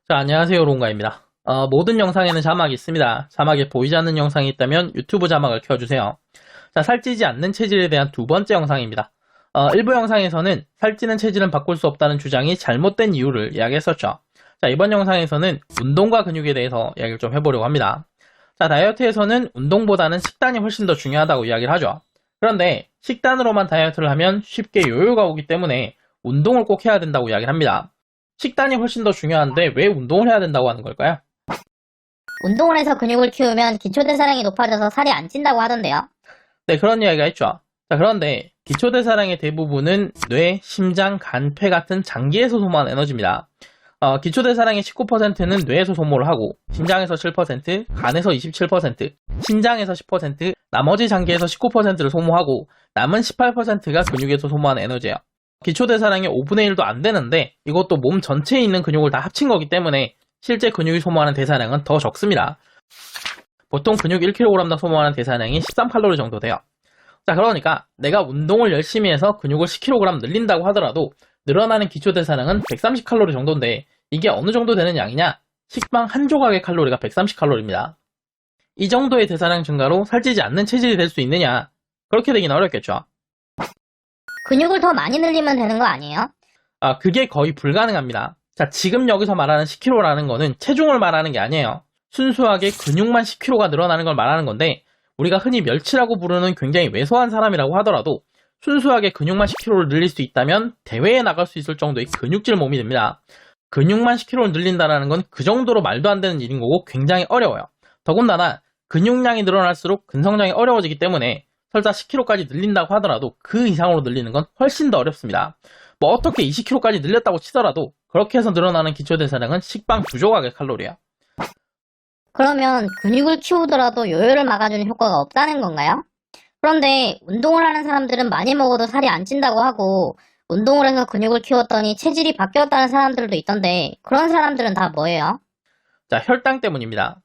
자, 안녕하세요. 롱가입니다. 모든 영상에는 자막이 있습니다. 자막에 보이지 않는 영상이 있다면 유튜브 자막을 켜주세요. 자, 살찌지 않는 체질에 대한 두 번째 영상입니다. 일부 영상에서는 살찌는 체질은 바꿀 수 없다는 주장이 잘못된 이유를 이야기했었죠. 자, 이번 영상에서는 운동과 근육에 대해서 이야기를 좀 해보려고 합니다. 자, 다이어트에서는 운동보다는 식단이 훨씬 더 중요하다고 이야기를 하죠. 그런데 식단으로만 다이어트를 하면 쉽게 요요가 오기 때문에 운동을 꼭 해야 된다고 이야기를 합니다. 식단이 훨씬 더 중요한데 왜 운동을 해야 된다고 하는 걸까요? 운동을 해서 근육을 키우면 기초대사량이 높아져서 살이 안 찐다고 하던데요. 네, 그런 이야기가 있죠. 자, 그런데 기초대사량의 대부분은 뇌, 심장, 간, 폐 같은 장기에서 소모한 에너지입니다. 기초대사량의 19%는 뇌에서 소모를 하고 심장에서 7%, 간에서 27%, 신장에서 10%, 나머지 장기에서 19%를 소모하고 남은 18%가 근육에서 소모한 에너지예요. 기초대사량의 5분의 1도 안 되는데 이것도 몸 전체에 있는 근육을 다 합친 거기 때문에 실제 근육이 소모하는 대사량은 더 적습니다. 보통 근육 1kg당 소모하는 대사량이 13칼로리 정도 돼요. 자, 그러니까 내가 운동을 열심히 해서 근육을 10kg 늘린다고 하더라도 늘어나는 기초대사량은 130칼로리 정도인데 이게 어느 정도 되는 양이냐? 식빵 한 조각의 칼로리가 130칼로리입니다. 이 정도의 대사량 증가로 살찌지 않는 체질이 될 수 있느냐? 그렇게 되긴 어렵겠죠. 근육을 더 많이 늘리면 되는 거 아니에요? 그게 거의 불가능합니다. 자, 지금 여기서 말하는 10kg라는 거는 체중을 말하는 게 아니에요. 순수하게 근육만 10kg가 늘어나는 걸 말하는 건데 우리가 흔히 멸치라고 부르는 굉장히 왜소한 사람이라고 하더라도 순수하게 근육만 10kg를 늘릴 수 있다면 대회에 나갈 수 있을 정도의 근육질 몸이 됩니다. 근육만 10kg를 늘린다는 건 그 정도로 말도 안 되는 일인 거고 굉장히 어려워요. 더군다나 근육량이 늘어날수록 근성장이 어려워지기 때문에 설사 10kg까지 늘린다고 하더라도 그 이상으로 늘리는 건 훨씬 더 어렵습니다. 뭐 어떻게 20kg까지 늘렸다고 치더라도 그렇게 해서 늘어나는 기초대사량은 식빵 2조각의 칼로리야. 그러면 근육을 키우더라도 요요를 막아주는 효과가 없다는 건가요? 그런데 운동을 하는 사람들은 많이 먹어도 살이 안 찐다고 하고 운동을 해서 근육을 키웠더니 체질이 바뀌었다는 사람들도 있던데 그런 사람들은 다 뭐예요? 자, 혈당 때문입니다.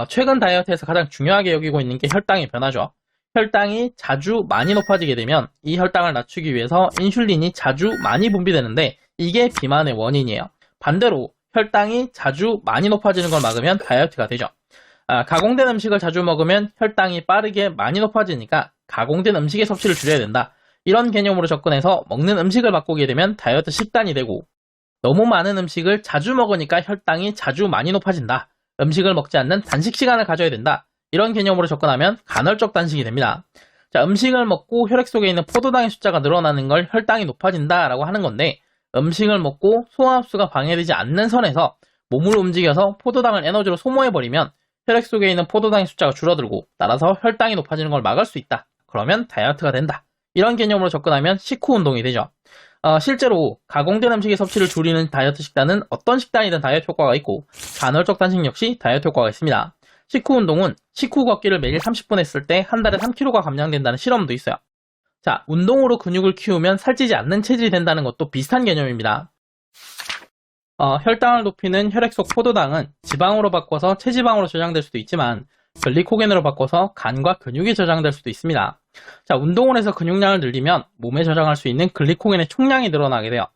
최근 다이어트에서 가장 중요하게 여기고 있는 게 혈당의 변화죠. 혈당이 자주 많이 높아지게 되면 이 혈당을 낮추기 위해서 인슐린이 자주 많이 분비되는데 이게 비만의 원인이에요. 반대로 혈당이 자주 많이 높아지는 걸 막으면 다이어트가 되죠. 가공된 음식을 자주 먹으면 혈당이 빠르게 많이 높아지니까 가공된 음식의 섭취를 줄여야 된다. 이런 개념으로 접근해서 먹는 음식을 바꾸게 되면 다이어트 식단이 되고 너무 많은 음식을 자주 먹으니까 혈당이 자주 많이 높아진다. 음식을 먹지 않는 단식 시간을 가져야 된다. 이런 개념으로 접근하면 간헐적 단식이 됩니다. 자, 음식을 먹고 혈액 속에 있는 포도당의 숫자가 늘어나는 걸 혈당이 높아진다라고 하는 건데 음식을 먹고 소화 흡수가 방해되지 않는 선에서 몸을 움직여서 포도당을 에너지로 소모해버리면 혈액 속에 있는 포도당의 숫자가 줄어들고 따라서 혈당이 높아지는 걸 막을 수 있다. 그러면 다이어트가 된다. 이런 개념으로 접근하면 식후 운동이 되죠. 실제로 가공된 음식의 섭취를 줄이는 다이어트 식단은 어떤 식단이든 다이어트 효과가 있고 간헐적 단식 역시 다이어트 효과가 있습니다. 식후 운동은 식후 걷기를 매일 30분 했을 때 한 달에 3kg가 감량된다는 실험도 있어요. 자, 운동으로 근육을 키우면 살찌지 않는 체질이 된다는 것도 비슷한 개념입니다. 혈당을 높이는 혈액 속 포도당은 지방으로 바꿔서 체지방으로 저장될 수도 있지만 글리코겐으로 바꿔서 간과 근육이 저장될 수도 있습니다. 자, 운동을 해서 근육량을 늘리면 몸에 저장할 수 있는 글리코겐의 총량이 늘어나게 돼요.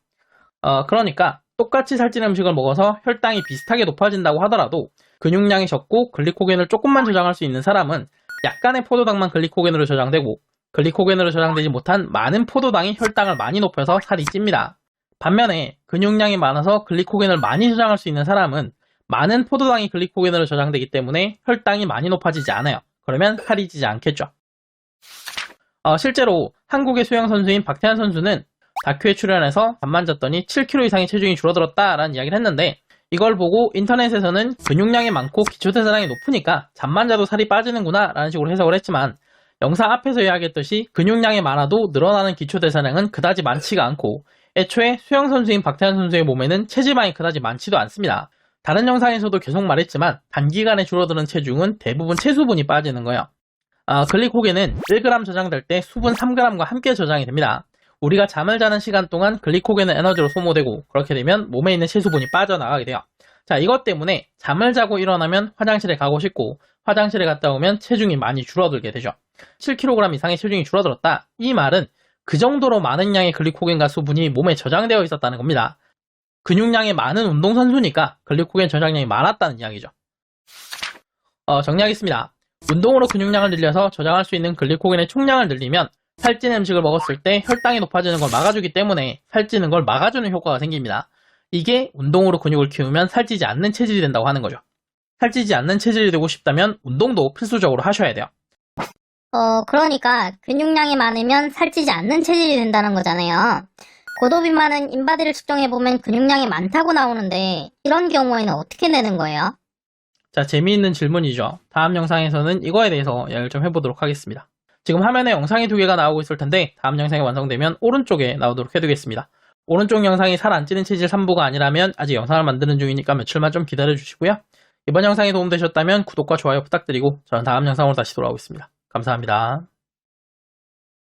그러니까 똑같이 살찌는 음식을 먹어서 혈당이 비슷하게 높아진다고 하더라도 근육량이 적고 글리코겐을 조금만 저장할 수 있는 사람은 약간의 포도당만 글리코겐으로 저장되고 글리코겐으로 저장되지 못한 많은 포도당이 혈당을 많이 높여서 살이 찝니다. 반면에 근육량이 많아서 글리코겐을 많이 저장할 수 있는 사람은 많은 포도당이 글리코겐으로 저장되기 때문에 혈당이 많이 높아지지 않아요. 그러면 살이 찌지 않겠죠. 실제로 한국의 수영 선수인 박태환 선수는 다큐에 출연해서 잠만 잤더니 7kg 이상의 체중이 줄어들었다라는 이야기를 했는데 이걸 보고 인터넷에서는 근육량이 많고 기초대사량이 높으니까 잠만 자도 살이 빠지는구나 라는 식으로 해석을 했지만 영상 앞에서 이야기했듯이 근육량이 많아도 늘어나는 기초대사량은 그다지 많지가 않고 애초에 수영 선수인 박태환 선수의 몸에는 체지방이 그다지 많지도 않습니다. 다른 영상에서도 계속 말했지만 단기간에 줄어드는 체중은 대부분 체수분이 빠지는 거예요. 글리코겐은 1g 저장될 때 수분 3g과 함께 저장이 됩니다. 우리가 잠을 자는 시간 동안 글리코겐은 에너지로 소모되고 그렇게 되면 몸에 있는 체수분이 빠져나가게 돼요. 자, 이것 때문에 잠을 자고 일어나면 화장실에 가고 싶고 화장실에 갔다 오면 체중이 많이 줄어들게 되죠. 7kg 이상의 체중이 줄어들었다. 이 말은 그 정도로 많은 양의 글리코겐과 수분이 몸에 저장되어 있었다는 겁니다. 근육량이 많은 운동선수니까 글리코겐 저장량이 많았다는 이야기죠. 정리하겠습니다. 운동으로 근육량을 늘려서 저장할 수 있는 글리코겐의 총량을 늘리면 살찐 음식을 먹었을 때 혈당이 높아지는 걸 막아주기 때문에 살찌는 걸 막아주는 효과가 생깁니다. 이게 운동으로 근육을 키우면 살찌지 않는 체질이 된다고 하는 거죠. 살찌지 않는 체질이 되고 싶다면 운동도 필수적으로 하셔야 돼요. 그러니까 근육량이 많으면 살찌지 않는 체질이 된다는 거잖아요. 고도비만은 인바디를 측정해보면 근육량이 많다고 나오는데 이런 경우에는 어떻게 내는 거예요? 자, 재미있는 질문이죠. 다음 영상에서는 이거에 대해서 이야기를 좀 해보도록 하겠습니다. 지금 화면에 영상이 2개가 나오고 있을 텐데 다음 영상이 완성되면 오른쪽에 나오도록 해두겠습니다. 오른쪽 영상이 살 안 찌는 체질 3부가 아니라면 아직 영상을 만드는 중이니까 며칠만 좀 기다려주시고요. 이번 영상이 도움되셨다면 구독과 좋아요 부탁드리고 저는 다음 영상으로 다시 돌아오겠습니다. 감사합니다.